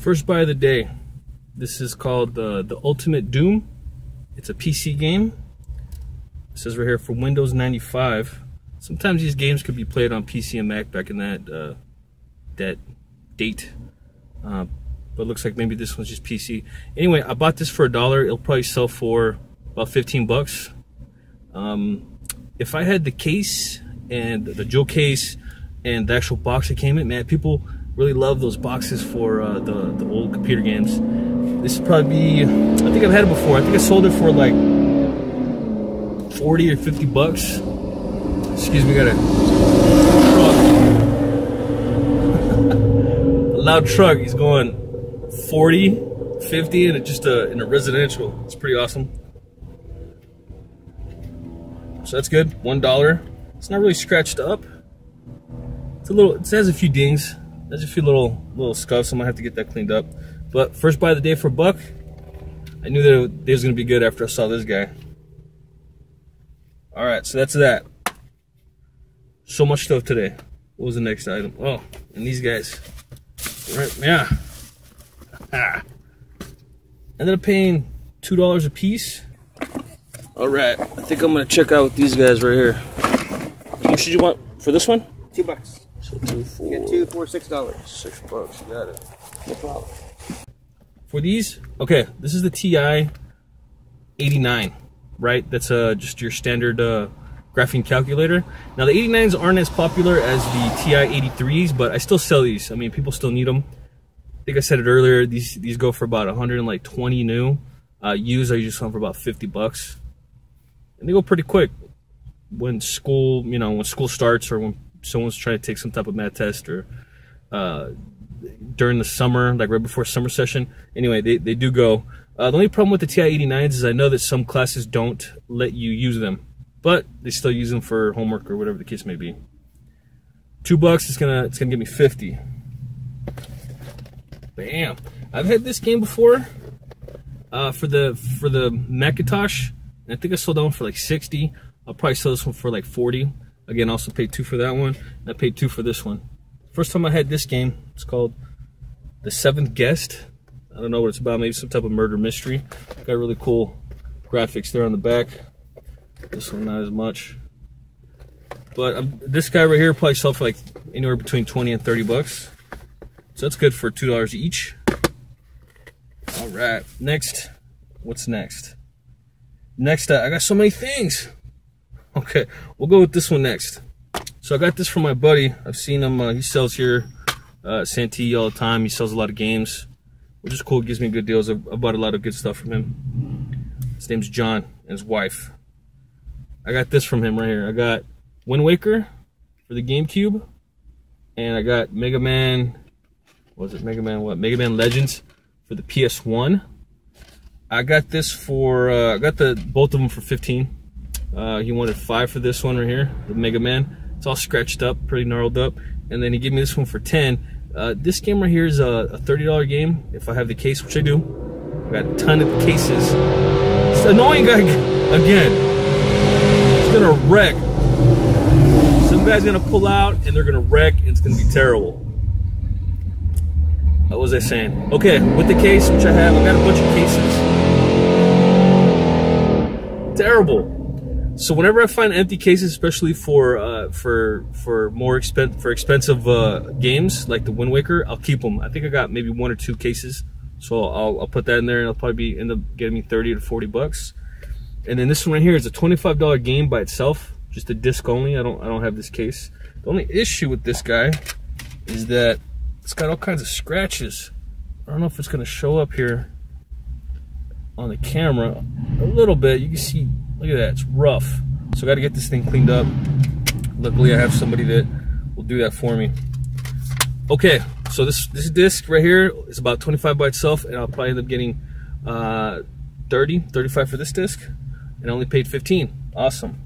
First buy of the day. This is called the Ultimate Doom. It's a PC game. It says right here for Windows 95. Sometimes these games could be played on PC and Mac back in that date. But it looks like maybe this one's just PC. Anyway, I bought this for $1. It'll probably sell for about 15 bucks. If I had the case and the Joe case and the actual box it came in, man, people really love those boxes for the old computer games. This would probably be, I think I've had it before. I think I sold it for like 40 or 50 bucks. Excuse me, got a truck. A loud truck. He's going 40, 50 and just in a residential. It's pretty awesome. So that's good. $1. It's not really scratched up. It's a little. It has a few dings. There's a few little scuffs. I might have to get that cleaned up. But first buy of the day for $1. I knew that it was gonna be good after I saw this guy. All right, so that's that. So much stuff today. What was the next item? Oh, and these guys. Right, yeah. Ah. Ended up paying $2 a piece. All right, I think I'm gonna check out these guys right here. How much did you want for this one? $2. So 2 for You get 2 for $6. $6. Got it. No problem. For these, okay, this is the TI 89, right? That's just your standard graphing calculator. Now the 89s aren't as popular as the TI 83s, but I still sell these. I mean, people still need them. I think I said it earlier. These go for about 120 new. Used, I usually sell them for about 50 bucks, and they go pretty quick. When school, when school starts, or when someone's trying to take some type of math test, or during the summer, like right before summer session. Anyway, they do go. The only problem with the TI 89s is I know that some classes don't let you use them, but they still use them for homework or whatever the case may be. $2, it's gonna give me 50. Bam! I've had this game before for the Macintosh, and I think I sold that one for like 60. I'll probably sell this one for like 40. Again, I also paid 2 for that one, and I paid 2 for this one. First time I had this game, it's called The Seventh Guest. I don't know what it's about, maybe some type of murder mystery. Got really cool graphics there on the back. This one not as much. But this guy right here probably sell for like anywhere between 20 and 30 bucks. So that's good for $2 each. All right, next, what's next? Next, I got so many things. Okay, we'll go with this one next. So I got this from my buddy. I've seen him, he sells here at Santee all the time. He sells a lot of games, which is cool, gives me good deals. I bought a lot of good stuff from him. His name's John and his wife. I got this from him right here. I got Wind Waker for the Gamecube, and I got Mega Man, what was it, Mega Man what? Mega Man Legends for the PS1. I got this for, I got both of them for 15. He wanted 5 for this one right here, the Mega Man. It's all scratched up, pretty gnarled up. And then he gave me this one for 10. This game right here is a $30 game, if I have the case, which I do. I got a ton of cases. It's annoying guy again. It's gonna wreck. Some guy's gonna pull out and they're gonna wreck and it's gonna be terrible. What was I saying? Okay, with the case, which I have, I got a bunch of cases. Terrible. So whenever I find empty cases, especially for expensive games like the Wind Waker, I'll keep them. I think I got maybe 1 or 2 cases, so I'll put that in there, and it'll probably end up getting me 30 to 40 bucks. And then this one right here is a $25 game by itself, just a disc only. I don't have this case. The only issue with this guy is that it's got all kinds of scratches. I don't know if it's gonna show up here on the camera a little bit. You can see. Look at that, it's rough. So I gotta get this thing cleaned up. Luckily I have somebody that will do that for me. Okay, so this disc right here is about 25 by itself, and I'll probably end up getting 30, 35 for this disc, and I only paid 15. Awesome.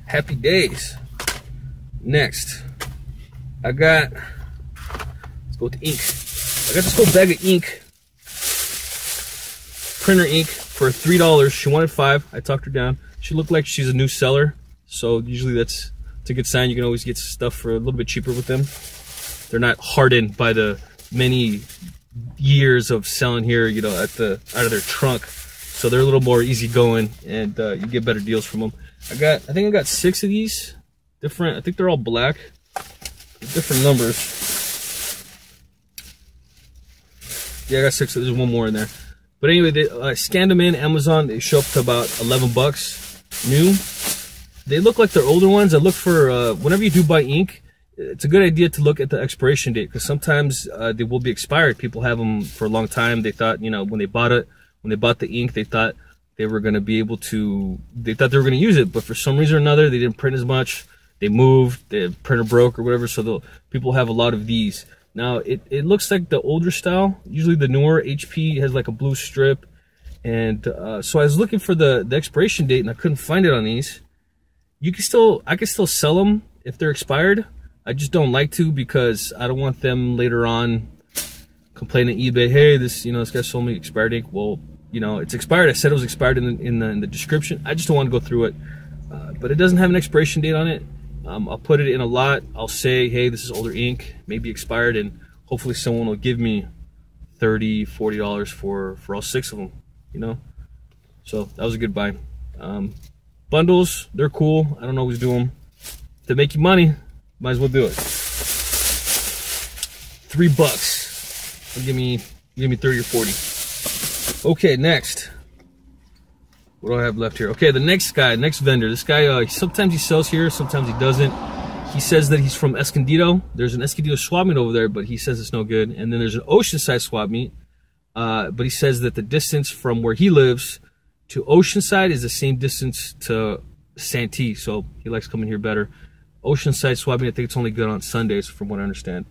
Happy days. Next, I got, let's go with the ink. I got this whole bag of ink. Printer ink for $3. She wanted 5. I talked her down. She looked like she's a new seller, so usually that's It's a good sign. You can always get stuff for a little bit cheaper with them. They're not hardened by the many years of selling here, you know, out of their trunk. So they're a little more easygoing, and you get better deals from them. I think I got 6 of these different. I think they're all black, different numbers. Yeah, I got 6. There's one more in there. But anyway, I scanned them in Amazon. They show up to about 11 bucks new. They look like they're older ones. I look for whenever you do buy ink, it's a good idea to look at the expiration date, because sometimes they will be expired. People have them for a long time. They thought, you know, when they bought the ink, they thought they were going to be able to. They thought they were going to use it, but for some reason or another, they didn't print as much. They moved, the printer broke or whatever. So people have a lot of these. Now, it looks like the older style. Usually the newer HP has like a blue strip. And so I was looking for the expiration date, and I couldn't find it on these. I can still sell them if they're expired. I just don't like to, because I don't want them later on complaining to eBay, hey, this guy sold me expired ink. Well, you know, it's expired. I said it was expired in the description. I just don't want to go through it. But it doesn't have an expiration date on it. I'll put it in a lot. I'll say, hey, this is older ink, maybe expired, and hopefully someone will give me $30, $40 for all 6 of them, you know? So that was a good buy. Bundles, they're cool. I don't always do them. If they make you money, might as well do it. $3. Give me 30 or 40. Okay, next. What do I have left here? Okay, the next vendor. This guy, sometimes he sells here, sometimes he doesn't. He says that he's from Escondido. There's an Escondido swap meet over there, but he says it's no good. And then there's an Oceanside swap meet, but he says that the distance from where he lives to Oceanside is the same distance to Santee, so he likes coming here better. Oceanside swap meet, I think it's only good on Sundays, from what I understand.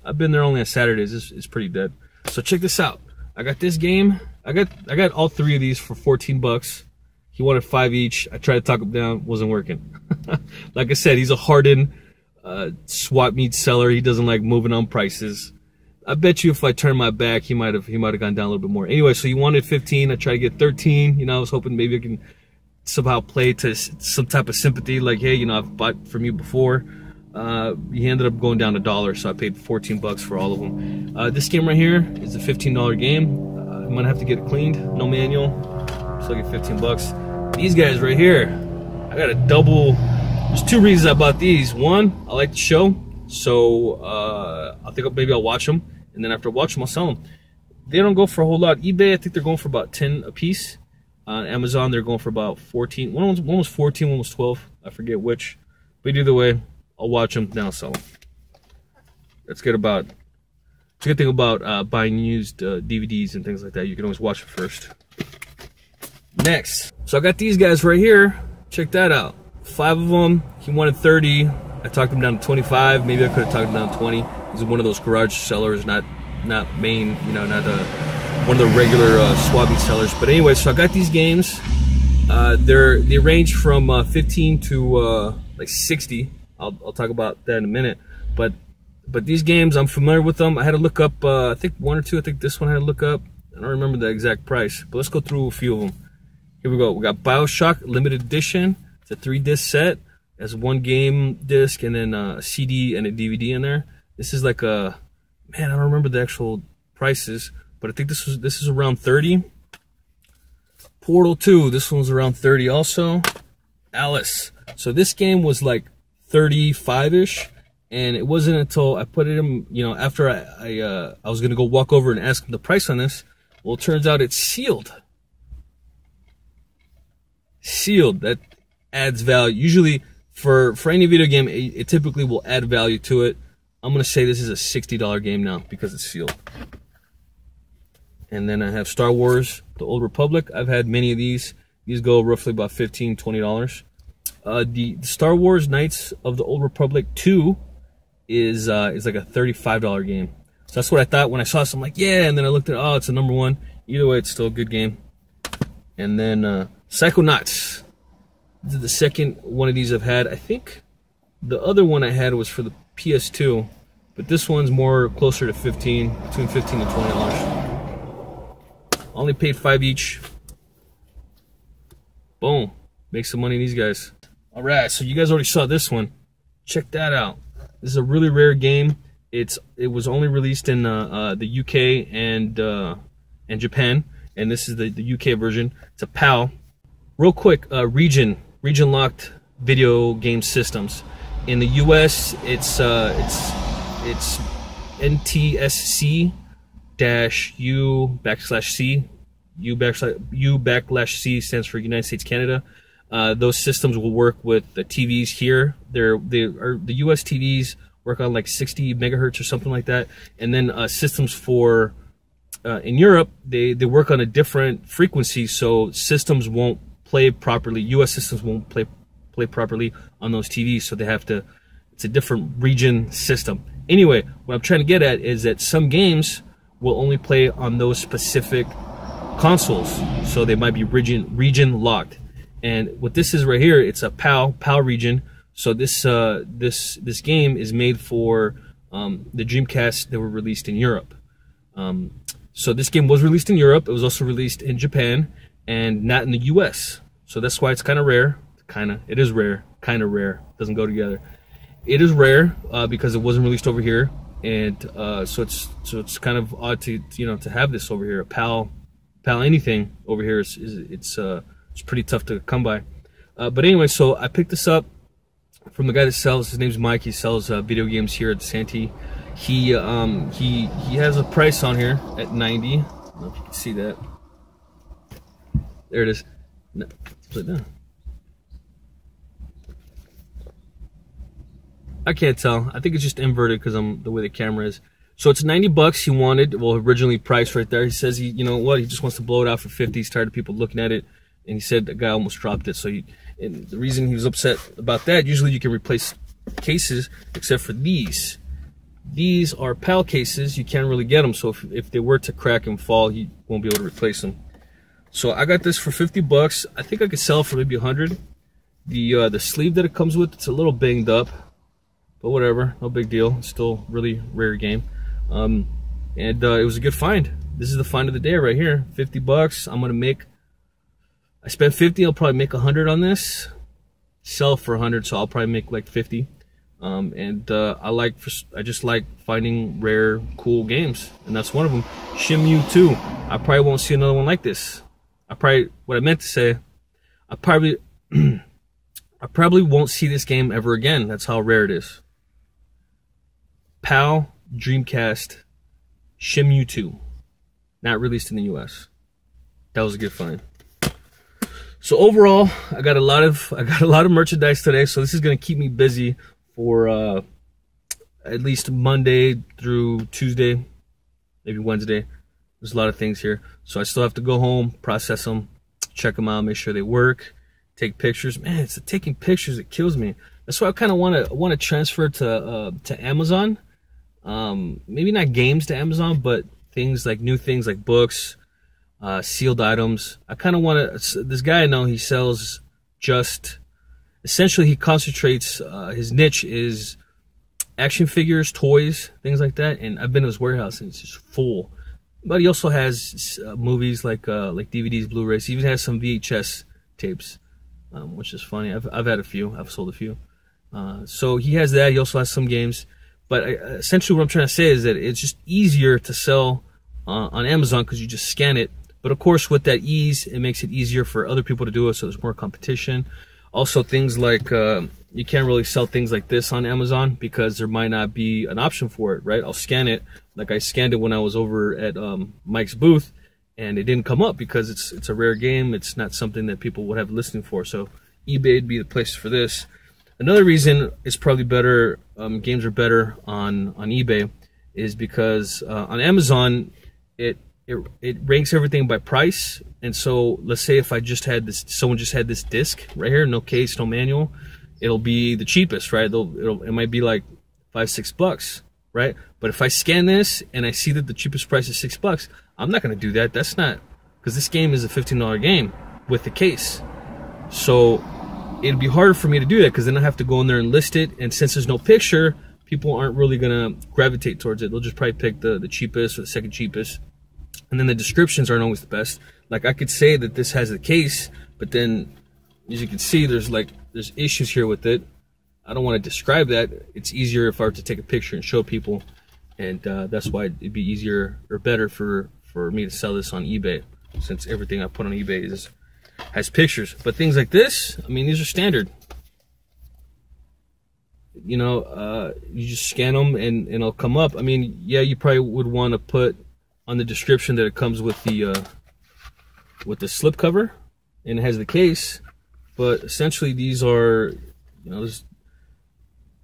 I've been there only on Saturdays. It's pretty dead. So check this out. I got this game. I got all 3 of these for 14 bucks. He wanted 5 each. I tried to talk him down. Wasn't working. Like I said, he's a hardened swap meet seller. He doesn't like moving on prices. I bet you if I turned my back, he might have gone down a little bit more. Anyway, so he wanted 15. I tried to get 13. You know, I was hoping maybe I can somehow play to some type of sympathy. Like, hey, you know, I've bought from you before. He ended up going down $1, so I paid 14 bucks for all of them. This game right here is a $15 game. I'm gonna have to get it cleaned. No manual. So I get 15 bucks. These guys right here, I got a double. There's 2 reasons I bought these. One, I like the show, so I think maybe I'll watch them, and then after I watch them, I'll sell them. They don't go for a whole lot. eBay, I think they're going for about 10 a piece. On Amazon, they're going for about 14. One was 14, one was 12. I forget which. But either way, I'll watch them, then I'll sell them. That's good about. It's a good thing about buying used DVDs and things like that. You can always watch it first. Next, so I got these guys right here. Check that out. 5 of them. He wanted 30. I talked him down to 25. Maybe I could have talked him down to 20. He's one of those garage sellers, not main, you know, not one of the regular swap meet sellers. But anyway, so I got these games. They range from 15 to like 60. I'll talk about that in a minute. But these games, I'm familiar with them. I had to look up. I think 1 or 2. I think this one I had to look up. I don't remember the exact price. But let's go through a few of them. Here we go. We got Bioshock Limited Edition. It's a 3-disc set. It has 1 game disc and then a CD and a DVD in there. This is like a, man, I don't remember the actual prices, but I think this is around 30. Portal 2, this one's around 30 also. Alice. So this game was like 35-ish, and it wasn't until I put it in, you know, after I was gonna go walk over and ask him the price on this. Well, it turns out it's sealed. Sealed. That adds value. Usually for any video game, it typically will add value to it. I'm gonna say this is a $60 game now because it's sealed. And then I have Star Wars, The Old Republic. I've had many of these. These go roughly about $15, $20. The Star Wars Knights of the Old Republic 2 is like a $35 game. So that's what I thought when I saw this. I'm like, yeah. And then I looked at, oh, it's a #1. Either way, it's still a good game. And then Psychonauts. This is the second one of these I've had. I think the other one I had was for the PS2, but this one's more closer to between $15 and $20. Only paid 5 each. Boom. Make some money, these guys. Alright, so you guys already saw this one. check that out. This is a really rare game. It was only released in the UK and Japan, and this is the UK version. It's a PAL. Real quick, region locked video game systems. In the US, it's NTSC-U/C. U/C stands for United States Canada. Those systems will work with the TVs here. The US TVs work on like 60 megahertz or something like that, and then systems for in Europe they work on a different frequency, so systems won't play properly. US systems won't play properly on those TVs, so they have to. It's a different region system. Anyway, what I'm trying to get at is that some games will only play on those specific consoles, so they might be region locked. And what this is right here, it's a PAL region. So this game is made for the Dreamcast that were released in Europe. So this game was released in Europe. It was also released in Japan and not in the US. So that's why it's kind of rare. It is rare. Kind of rare. Doesn't go together. It is rare because it wasn't released over here, and so it's kind of odd to to have this over here. A PAL anything over here it's pretty tough to come by. But anyway, so I picked this up from the guy that sells. His name's Mike. He sells video games here at Santee. He has a price on here at $90. I don't know if you can see that. There it is. No, put it down. I can't tell. I think it's just inverted because the way the camera is. So it's $90 he wanted. Well, originally priced right there. He says he just wants to blow it out for 50. He's tired of people looking at it, and he said the guy almost dropped it. So and the reason he was upset about that, usually you can replace cases except for these. These are PAL cases. You can't really get them. So if they were to crack and fall, you won't be able to replace them. So I got this for $50. I think I could sell it for maybe 100. The sleeve that it comes with, it's a little banged up. But whatever, no big deal. It's still a really rare game. And it was a good find. This is the find of the day right here. $50. I'm gonna make. I spent 50. I'll probably make 100 on this. Sell for 100, so I'll probably make like 50. I just like finding rare, cool games, and that's one of them. Shenmue II. I probably won't see another one like this. What I meant to say, I probably won't see this game ever again. That's how rare it is. PAL Dreamcast Shenmue II, not released in the US. That was a good find. So overall, I got a lot of merchandise today. So this is gonna keep me busy for at least Monday through Tuesday, maybe Wednesday. There's a lot of things here, so I still have to go home, process them, check them out, make sure they work, take pictures. Man, it's the taking pictures that kills me. That's why I kind of want to transfer to Amazon. Maybe not games to Amazon, but new things like books, sealed items. I kind of want to. This guy I know, he sells essentially he concentrates. His niche is action figures, toys, things like that. And I've been to his warehouse, and it's just full. But he also has movies like DVDs, Blu-rays. He even has some VHS tapes, which is funny. I've had a few. I've sold a few. So he has that. He also has some games. But essentially what I'm trying to say is that it's just easier to sell on Amazon because you just scan it. But of course, with that ease, it makes it easier for other people to do it, so there's more competition. Also, things like you can't really sell things like this on Amazon because there might not be an option for it, right? I'll scan it. Like I scanned it when I was over at Mike's booth, and it didn't come up because it's a rare game. It's not something that people would have listing for. So eBay would be the place for this. Another reason it's probably better, games are better on eBay, is because on Amazon it ranks everything by price. And so let's say if someone just had this disc right here, no case, no manual, it'll be the cheapest, right? It might be like $5-6, right? But if I scan this and I see that the cheapest price is $6, I'm not going to do that. That's not, because this game is a $15 game with the case. So it'd be harder for me to do that because then I have to go in there and list it. And since there's no picture, people aren't really going to gravitate towards it. They'll just probably pick the cheapest or the second cheapest. And then the descriptions aren't always the best. Like I could say that this has the case, but then as you can see, there's issues here with it. I don't want to describe that. It's easier if I were to take a picture and show people, and that's why it'd be easier or better for me to sell this on eBay, since everything I put on eBay has pictures. But things like this, I mean, these are standard. You know, you just scan them and it'll come up. I mean, yeah, you probably would want to put on the description that it comes with the slip cover and it has the case. But essentially, these are, you know,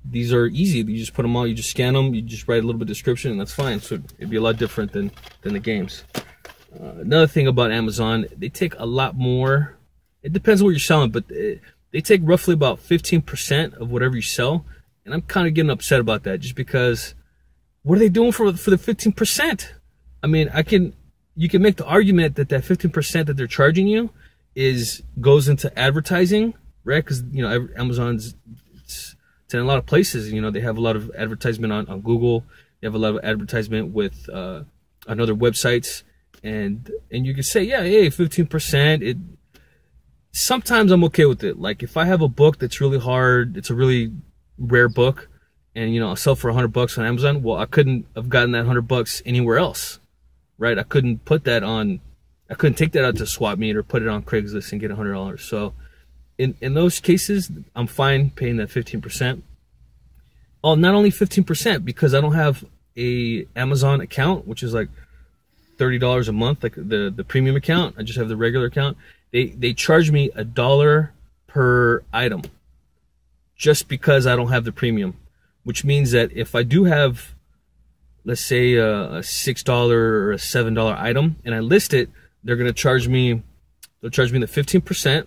these are easy. You just put them all, you just scan them, you just write a little bit of description, and that's fine. So it'd be a lot different than the games. Another thing about Amazon, they take a lot more. It depends on what you're selling, but they take roughly about 15% of whatever you sell. And I'm kind of getting upset about that, just because what are they doing for the 15%? I mean, you can make the argument that 15% that they're charging you goes into advertising, right? Because, you know, Amazon's it's in a lot of places. You know, they have a lot of advertisement on Google. They have a lot of advertisement with on other websites, and you can say, yeah, hey, 15%. Sometimes I'm okay with it. Like if I have a book that's really hard, it's a really rare book, and you know, I'll sell for $100 on Amazon. Well, I couldn't have gotten that $100 anywhere else, right? I couldn't take that out to swap meet or put it on Craigslist and get $100. So in those cases, I'm fine paying that 15%. Oh, not only 15%, because I don't have a Amazon account, which is like $30 a month, like the premium account. I just have the regular account. They charge me $1 per item just because I don't have the premium, which means that if I do have, let's say, a $6 or a $7 item and I list it, they're going to charge me, they'll charge me the 15%.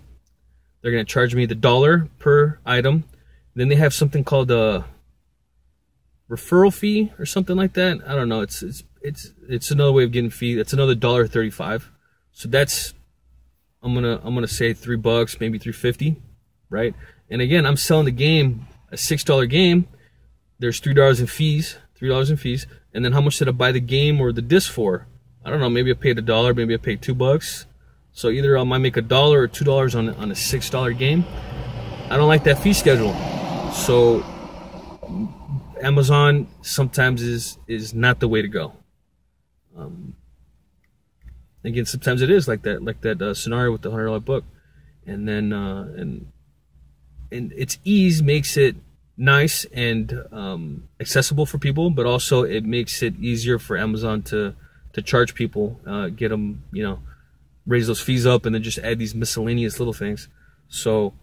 They're going to charge me the $1 per item. Then they have something called a referral fee or something like that. I don't know. It's another way of getting fee. That's another $1.35. So that's, I'm gonna say $3, maybe $3.50, right? And again, I'm selling the game, a $6 game. There's $3 in fees, and then how much did I buy the game or the disc for? I don't know. Maybe I paid $1, maybe I paid $2. So either I might make $1 or $2 on a $6 game. I don't like that fee schedule. So Amazon sometimes is not the way to go. Again, sometimes it is like that scenario with the $100 book, and then and its ease makes it nice and accessible for people, but also it makes it easier for Amazon to charge people, get them, you know, raise those fees up, and then just add these miscellaneous little things. So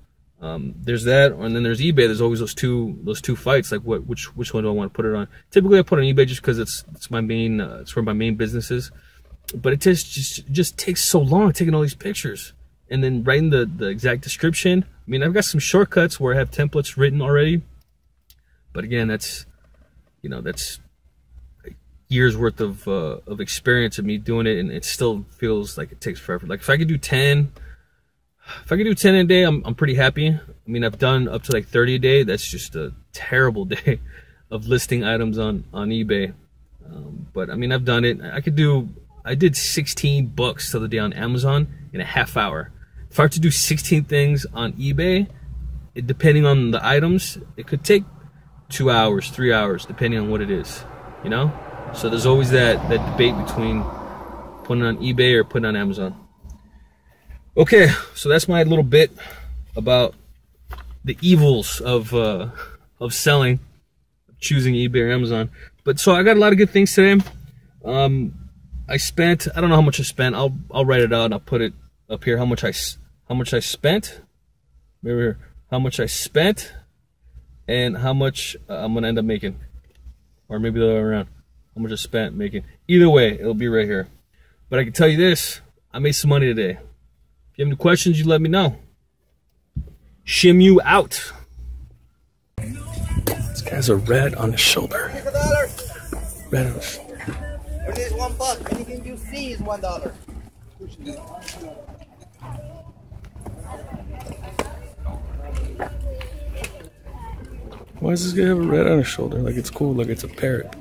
there's that, and then there's eBay. There's always those two fights. Like which one do I want to put it on? Typically, I put it on eBay just because it's my main, it's where my main business is. But it just takes so long taking all these pictures and then writing the exact description. I mean, I've got some shortcuts where I have templates written already, but again, that's years worth of experience of me doing it, and it still feels like it takes forever. Like if I could do 10 a day, I'm pretty happy. I mean, I've done up to like 30 a day. That's just a terrible day of listing items on eBay. But I mean, I've done it. I did 16 books the other day on Amazon in a half hour. If I were to do 16 things on eBay, depending on the items, it could take 2 hours, 3 hours, depending on what it is, you know? So there's always that debate between putting it on eBay or putting it on Amazon. Okay, so that's my little bit about the evils of selling, choosing eBay or Amazon. But so I got a lot of good things today. I don't know how much I spent. I'll write it out and I'll put it up here. How much I spent. Maybe here. How much I spent and how much I'm gonna end up making, or maybe the other way around. How much I spent making. Either way, it'll be right here. But I can tell you this: I made some money today. If you have any questions, you let me know. Shenmue out. This guy's a red on his shoulder. Red on his shoulder. It is $1. Anything you see is $1. Why does this guy have a red on his shoulder? Like it's cool, like it's a parrot.